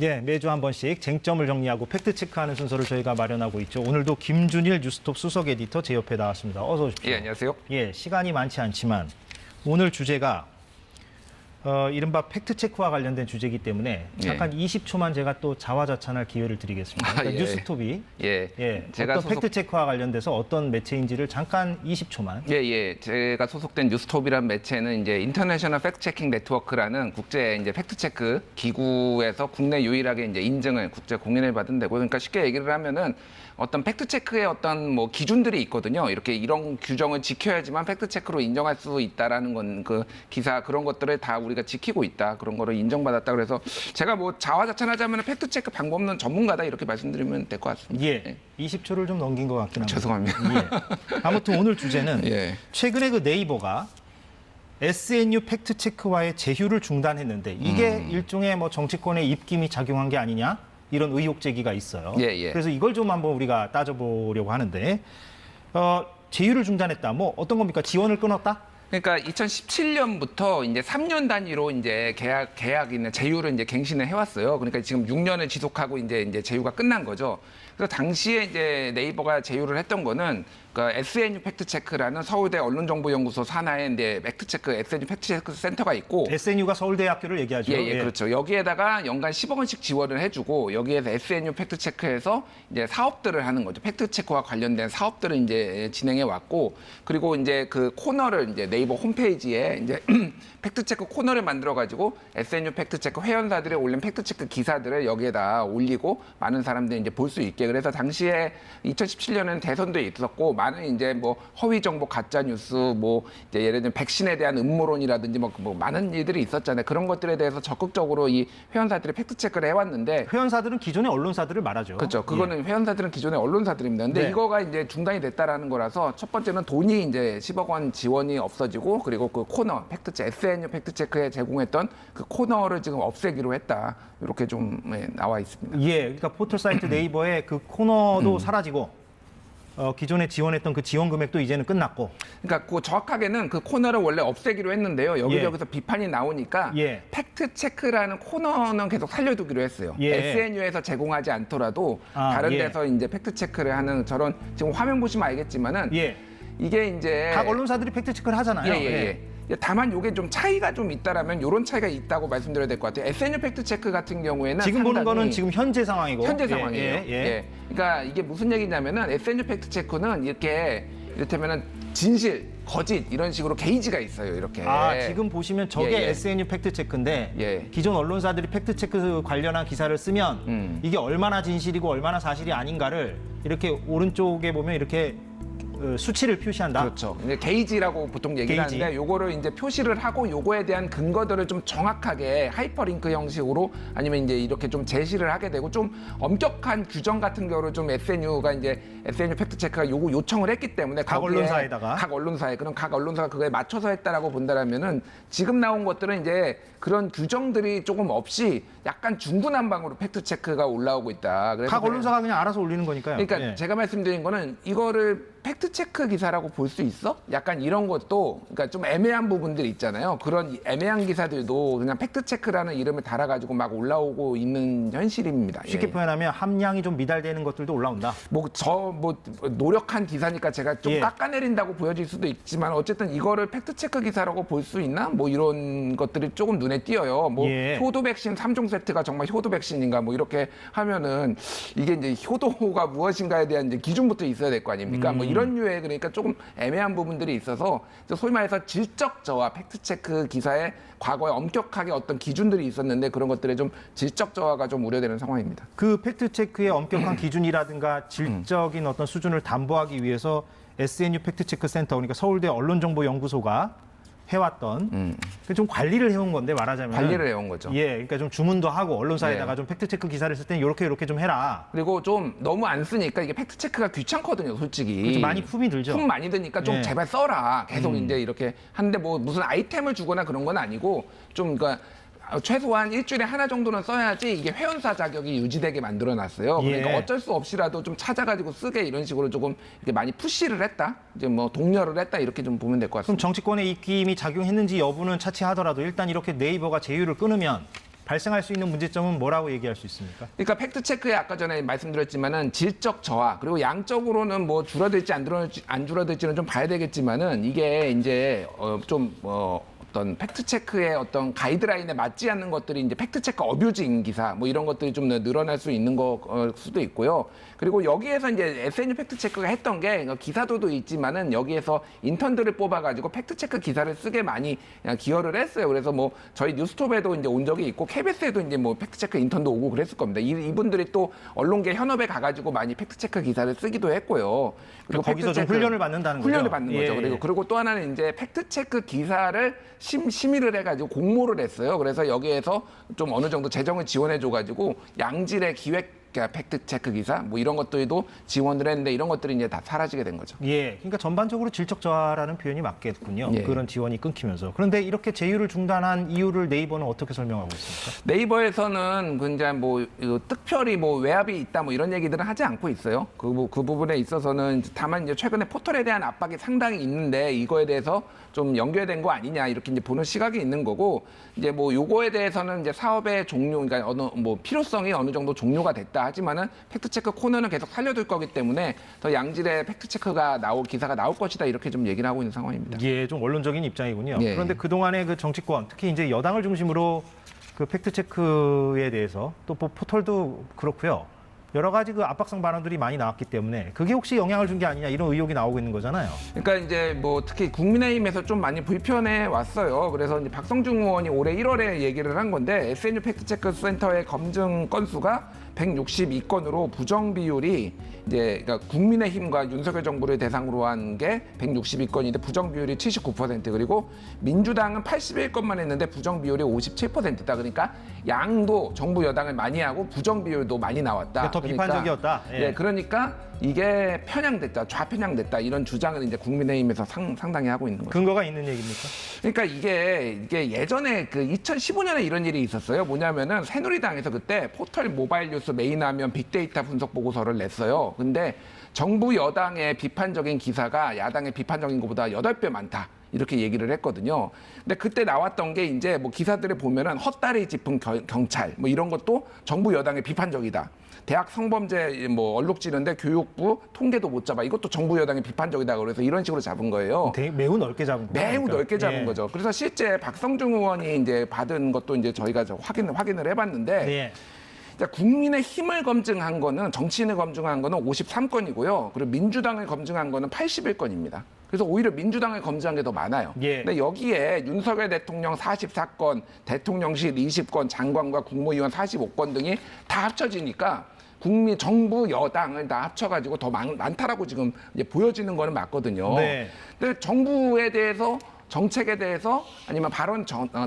예, 매주 한 번씩 쟁점을 정리하고 팩트체크하는 순서를 저희가 마련하고 있죠. 오늘도 김준일 뉴스톱 수석 에디터 제 옆에 나왔습니다. 어서 오십시오. 예, 안녕하세요. 예, 시간이 많지 않지만 오늘 주제가 이른바 팩트체크와 관련된 주제이기 때문에 잠깐 20초만 제가 또 자화자찬할 기회를 드리겠습니다. 그러니까 예. 뉴스톱이 제가 어떤 팩트체크와 관련돼서 어떤 매체인지를 잠깐 20초만. 제가 소속된 뉴스톱이라는 매체는 이제 인터내셔널 팩트체킹 네트워크라는 국제 이제 팩트체크 기구에서 국내 유일하게 이제 인증을 국제 공인을 받은 데고, 그러니까 쉽게 얘기를 하면은 어떤 팩트체크의 어떤 뭐 기준들이 있거든요. 이렇게 이런 규정을 지켜야지만 팩트체크로 인정할 수 있다라는 건 그 기사 그런 것들을 다 우리가 지키고 있다. 그런 거를 인정받았다. 그래서 제가 뭐 자화자찬하자면 팩트체크 방법 없는 전문가다 이렇게 말씀드리면 될 것 같습니다. 예. 20초를 좀 넘긴 것 같긴 합니다. 죄송합니다. 예. 아무튼 오늘 주제는 최근에 그 네이버가 SNU 팩트체크와의 제휴를 중단했는데 이게 일종의 뭐 정치권의 입김이 작용한 게 아니냐? 이런 의혹 제기가 있어요. 그래서 이걸 좀 한번 우리가 따져보려고 하는데 제휴를 중단했다. 뭐 어떤 겁니까? 지원을 끊었다? 그러니까 2017년부터 이제 3년 단위로 이제 계약이나 제휴를 이제 갱신을 해왔어요. 그러니까 지금 6년을 지속하고 이제 제휴가 끝난 거죠. 그래서 당시에 이제 네이버가 제휴를 했던 거는 그러니까 SNU 팩트체크라는 서울대 언론정보연구소 산하에 이제 SNU 팩트체크 센터가 있고, SNU가 서울대학교를 얘기하죠. 그렇죠. 여기에다가 연간 10억 원씩 지원을 해주고 여기에서 SNU 팩트체크에서 이제 사업들을 하는 거죠. 팩트체크와 관련된 사업들을 이제 진행해 왔고, 그리고 이제 그 코너를 이제 네이버 홈페이지에 이제 팩트체크 코너를 만들어 가지고 SNU 팩트체크 회원사들이 올린 팩트체크 기사들을 여기에다 올리고 많은 사람들이 이제 볼 수 있게. 그래서 당시에 2017년에는 대선도 있었고 많은 이제 뭐 허위 정보, 가짜 뉴스, 뭐 이제 예를 들면 백신에 대한 음모론이라든지 뭐 많은 일들이 있었잖아요. 그런 것들에 대해서 적극적으로 이 회원사들이 팩트 체크를 해왔는데, 회원사들은 기존의 언론사들을 말하죠. 그렇죠. 그거는 회원사들은 기존의 언론사들입니다. 근데 이거가 이제 중단이 됐다라는 거라서 첫 번째는 돈이 이제 10억 원 지원이 없어지고, 그리고 그 코너 SNU 팩트 체크에 제공했던 그 코너를 지금 없애기로 했다. 이렇게 좀 나와 있습니다. 그러니까 포털 사이트 네이버의 그 코너도 사라지고. 기존에 지원했던 그 지원 금액도 이제는 끝났고. 그러니까 그 정확하게는 그 코너를 원래 없애기로 했는데요. 여기저기서 비판이 나오니까 팩트 체크라는 코너는 계속 살려두기로 했어요. SNU에서 제공하지 않더라도 다른 데서 이제 팩트 체크를 하는 저런, 지금 화면 보시면 알겠지만은 이게 이제 각 언론사들이 팩트 체크를 하잖아요. 다만 이게 좀 차이가 좀 있다라면 이런 차이가 있다고 말씀드려야 될 것 같아요. SNU 팩트 체크 같은 경우에는 지금 보는 거는 지금 현재 상황이고. 현재 상황이에요. 그러니까 이게 무슨 얘기냐면은 SNU 팩트 체크는 이렇게 이를테면은 진실, 거짓 이런 식으로 게이지가 있어요. 이렇게. 지금 보시면 저게 SNU 팩트 체크인데 기존 언론사들이 팩트 체크 관련한 기사를 쓰면 이게 얼마나 진실이고 얼마나 사실이 아닌가를 이렇게 오른쪽에 보면 이렇게 수치를 표시한다. 그렇죠. 이제 게이지라고 보통 얘기를 하는데 요거를 이제 표시를 하고 요거에 대한 근거들을 좀 정확하게 하이퍼링크 형식으로 아니면 이제 이렇게 좀 제시를 하게 되고, 좀 엄격한 규정 같은 경우를 좀 SNU가 이제 SNU 팩트 체크가 요거 요청을 했기 때문에 각 언론사에다가 각 언론사에 그럼 각 언론사가 그거에 맞춰서 했다라고 본다라면은 지금 나온 것들은 이제 그런 규정들이 조금 없이 약간 중구난방으로 팩트 체크가 올라오고 있다. 그래서 각 언론사가 그냥 알아서 올리는 거니까요. 그러니까 제가 말씀드린 거는 이거를 팩트 체크 기사라고 볼 수 있어? 약간 이런 것도, 그러니까 좀 애매한 부분들이 있잖아요. 그런 애매한 기사들도 그냥 팩트 체크라는 이름을 달아가지고 막 올라오고 있는 현실입니다. 쉽게 표현하면 함량이 좀 미달되는 것들도 올라온다. 노력한 기사니까 제가 좀 깎아내린다고 보여질 수도 있지만 어쨌든 이거를 팩트 체크 기사라고 볼 수 있나? 뭐 이런 것들이 조금 눈에 띄어요. 뭐 효도 백신 3종 세트가 정말 효도 백신인가? 뭐 이렇게 하면은 이게 이제 효도가 무엇인가에 대한 이제 기준부터 있어야 될 거 아닙니까? 뭐 이런 류의, 그러니까 조금 애매한 부분들이 있어서 소위 말해서 질적 저하, 팩트 체크 기사에 과거에 엄격하게 어떤 기준들이 있었는데 그런 것들의 좀 질적 저하가 좀 우려되는 상황입니다. 그 팩트 체크의 엄격한 기준이라든가 질적인 어떤 수준을 담보하기 위해서 SNU 팩트 체크 센터, 그러니까 서울대 언론정보연구소가 해왔던 좀 관리를 해온 건데, 말하자면 관리를 해온 거죠. 그러니까 좀 주문도 하고 언론사에다가 좀 팩트 체크 기사를 쓸 때는 이렇게 좀 해라. 그리고 좀 너무 안 쓰니까 이게 팩트 체크가 귀찮거든요, 솔직히. 그렇죠. 많이 품이 들죠. 품 많이 드니까 좀 제발 써라. 계속 이제 이렇게 하는데 뭐 무슨 아이템을 주거나 그런 건 아니고 좀 그러니까 최소한 일주일에 하나 정도는 써야지 이게 회원사 자격이 유지되게 만들어놨어요. 그러니까 어쩔 수 없이라도 좀 찾아가지고 쓰게 이런 식으로 조금 이렇게 많이 푸시를 했다. 이제 뭐 독려를 했다 이렇게 좀 보면 될 것 같습니다. 그럼 정치권의 입김이 작용했는지 여부는 차치하더라도 일단 이렇게 네이버가 제휴를 끊으면 발생할 수 있는 문제점은 뭐라고 얘기할 수 있습니까? 그러니까 팩트 체크에 아까 전에 말씀드렸지만은 질적 저하 그리고 양적으로는 뭐 줄어들지 안 줄어들지는 좀 봐야 되겠지만은 이게 이제 어떤 팩트 체크의 어떤 가이드라인에 맞지 않는 것들이 이제 팩트 체크 어뷰징 기사 뭐 이런 것들이 좀 늘어날 수 있는 거 수도 있고요. 그리고 여기에서 이제 SNU 팩트 체크가 했던 게 기사도도 있지만은 여기에서 인턴들을 뽑아가지고 팩트 체크 기사를 쓰게 많이 기여를 했어요. 그래서 뭐 저희 뉴스톱에도 이제 온 적이 있고 KBS에도 이제 뭐 팩트 체크 인턴도 오고 그랬을 겁니다. 이분들이 또 언론계 현업에 가가지고 많이 팩트 체크 기사를 쓰기도 했고요. 그리고 거기서 좀 훈련을 받는다는 거죠. 훈련을 받는 거죠. 그리고 또 하나는 이제 팩트 체크 기사를 심의를 해가지고 공모를 했어요. 그래서 여기에서 좀 어느 정도 재정을 지원해줘가지고 양질의 기획 팩트 체크 기사 뭐 이런 것들도 지원을 했는데 이런 것들이 이제 다 사라지게 된 거죠. 예, 그러니까 전반적으로 질적 저하라는 표현이 맞겠군요. 예. 그런 지원이 끊기면서. 그런데 이렇게 제휴를 중단한 이유를 네이버는 어떻게 설명하고 있습니까? 네이버에서는 그냥 뭐 특별히 뭐 외압이 있다 뭐 이런 얘기들은 하지 않고 있어요. 그 부분에 있어서는 다만 이제 최근에 포털에 대한 압박이 상당히 있는데 이거에 대해서 좀 연결된 거 아니냐 이렇게 이제 보는 시각이 있는 거고 이제 뭐 요거에 대해서는 이제 사업의 종료 그러니까 뭐 필요성이 어느 정도 종료가 됐다 하지만은 팩트 체크 코너는 계속 살려둘 거기 때문에 더 양질의 팩트 체크가 기사가 나올 것이다 이렇게 좀 얘기를 하고 있는 상황입니다. 예, 좀 원론적인 입장이군요. 예. 그런데 그동안의 그 정치권, 특히 이제 여당을 중심으로 그 팩트 체크에 대해서 또 뭐 포털도 그렇고요. 여러 가지 그 압박성 발언들이 많이 나왔기 때문에 그게 혹시 영향을 준 게 아니냐 이런 의혹이 나오고 있는 거잖아요. 그러니까 이제 뭐 특히 국민의힘에서 좀 많이 불편해 왔어요. 그래서 이제 박성중 의원이 올해 1월에 얘기를 한 건데 SNU 팩트체크 센터의 검증 건수가 162건으로 부정 비율이 이제 그러니까 국민의힘과 윤석열 정부를 대상으로 한 게 162건인데 부정 비율이 79% 그리고 민주당은 81건만 했는데 부정 비율이 57%다. 그러니까 양도 정부 여당을 많이 하고 부정 비율도 많이 나왔다. 더 비판적이었다. 예. 네, 그러니까 이게 편향됐다, 좌편향됐다 이런 주장을 이제 국민의힘에서 상당히 하고 있는 거죠. 근거가 있는 얘기입니까? 그러니까 이게 예전에 그 2015년에 이런 일이 있었어요. 뭐냐면은 새누리당에서 그때 포털 모바일 뉴스 메인 화면 빅데이터 분석 보고서를 냈어요. 근데 정부 여당의 비판적인 기사가 야당의 비판적인 것보다 8배 많다. 이렇게 얘기를 했거든요. 근데 그때 나왔던 게 이제 뭐 기사들을 보면은 헛다리 짚은 경찰 뭐 이런 것도 정부 여당의 비판적이다. 대학 성범죄 뭐 얼룩지는데 교육부 통계도 못 잡아. 이것도 정부 여당의 비판적이다. 그래서 이런 식으로 잡은 거예요. 매우 넓게 잡은 거죠. 매우 넓게 잡은 거죠. 그래서 실제 박성중 의원이 이제 받은 것도 이제 저희가 확인을 해봤는데. 네. 국민의 힘을 검증한 거는 정치인을 검증한 거는 53건이고요. 그리고 민주당을 검증한 거는 81건입니다. 그래서 오히려 민주당을 검증한 게 더 많아요. 예. 근데 여기에 윤석열 대통령 44건, 대통령실 20건, 장관과 국무위원 45건 등이 다 합쳐지니까 정부 여당을 다 합쳐가지고 더 많다라고 지금 이제 보여지는 거는 맞거든요. 네. 근데 정부에 대해서 정책에 대해서 아니면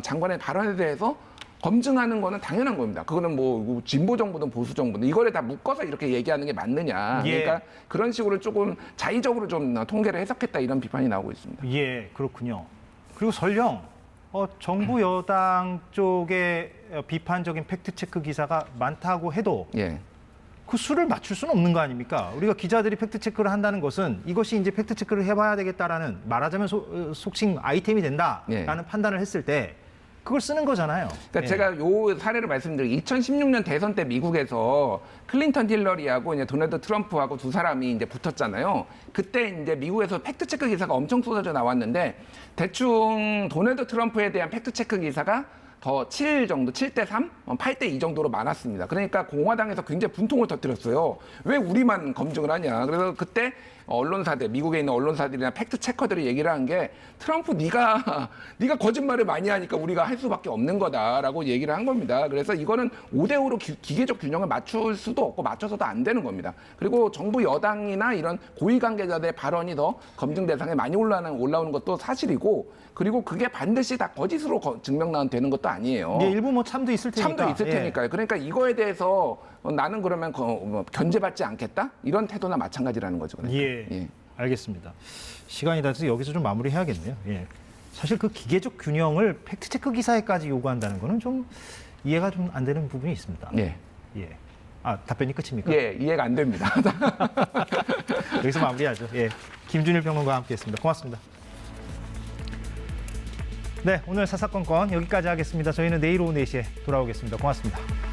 장관의 발언에 대해서 검증하는 거는 당연한 겁니다. 그거는 뭐 진보 정부든 보수 정부든 이거를 다 묶어서 이렇게 얘기하는 게 맞느냐. 예. 그러니까 그런 식으로 조금 자의적으로 좀 통계를 해석했다 이런 비판이 나오고 있습니다. 예, 그렇군요. 그리고 설령 정부 여당 쪽에 비판적인 팩트 체크 기사가 많다고 해도 예. 그 수를 맞출 수는 없는 거 아닙니까? 우리가 기자들이 팩트 체크를 한다는 것은 이것이 이제 팩트 체크를 해봐야 되겠다라는 말하자면 속칭 아이템이 된다라는 판단을 했을 때 그걸 쓰는 거잖아요. 그러니까 예. 제가 요 사례를 말씀드리면 2016년 대선 때 미국에서 클린턴 힐러리하고 이제 도널드 트럼프하고 두 사람이 이제 붙었잖아요. 그때 이제 미국에서 팩트 체크 기사가 엄청 쏟아져 나왔는데 대충 도널드 트럼프에 대한 팩트 체크 기사가 더 7 정도, 7대 3, 8대 2 정도로 많았습니다. 그러니까 공화당에서 굉장히 분통을 터뜨렸어요. 왜 우리만 검증을 하냐. 그래서 그때 언론사들, 미국에 있는 언론사들이나 팩트 체커들이 얘기를 한 게 트럼프 네가 거짓말을 많이 하니까 우리가 할 수밖에 없는 거다라고 얘기를 한 겁니다. 그래서 이거는 5대5로 기계적 균형을 맞출 수도 없고 맞춰서도 안 되는 겁니다. 그리고 정부 여당이나 이런 고위 관계자들의 발언이 더 검증 대상에 많이 올라오는 것도 사실이고 그리고 그게 반드시 다 거짓으로 증명되는 것도 아니에요. 예, 일부 뭐 참도 있을 테니까. 참도 있을 테니까요. 그러니까 이거에 대해서 나는 그러면 견제받지 않겠다? 이런 태도나 마찬가지라는 거죠. 그러니까. 예, 알겠습니다. 시간이 다 돼서 여기서 좀 마무리해야겠네요. 예. 사실 그 기계적 균형을 팩트체크 기사에까지 요구한다는 거는 좀 이해가 좀 안 되는 부분이 있습니다. 예. 예. 답변이 끝입니까? 예, 이해가 안 됩니다. 여기서 마무리하죠. 예. 김준일 평론가와 함께했습니다. 고맙습니다. 네, 오늘 사사건건 여기까지 하겠습니다. 저희는 내일 오후 4시에 돌아오겠습니다. 고맙습니다.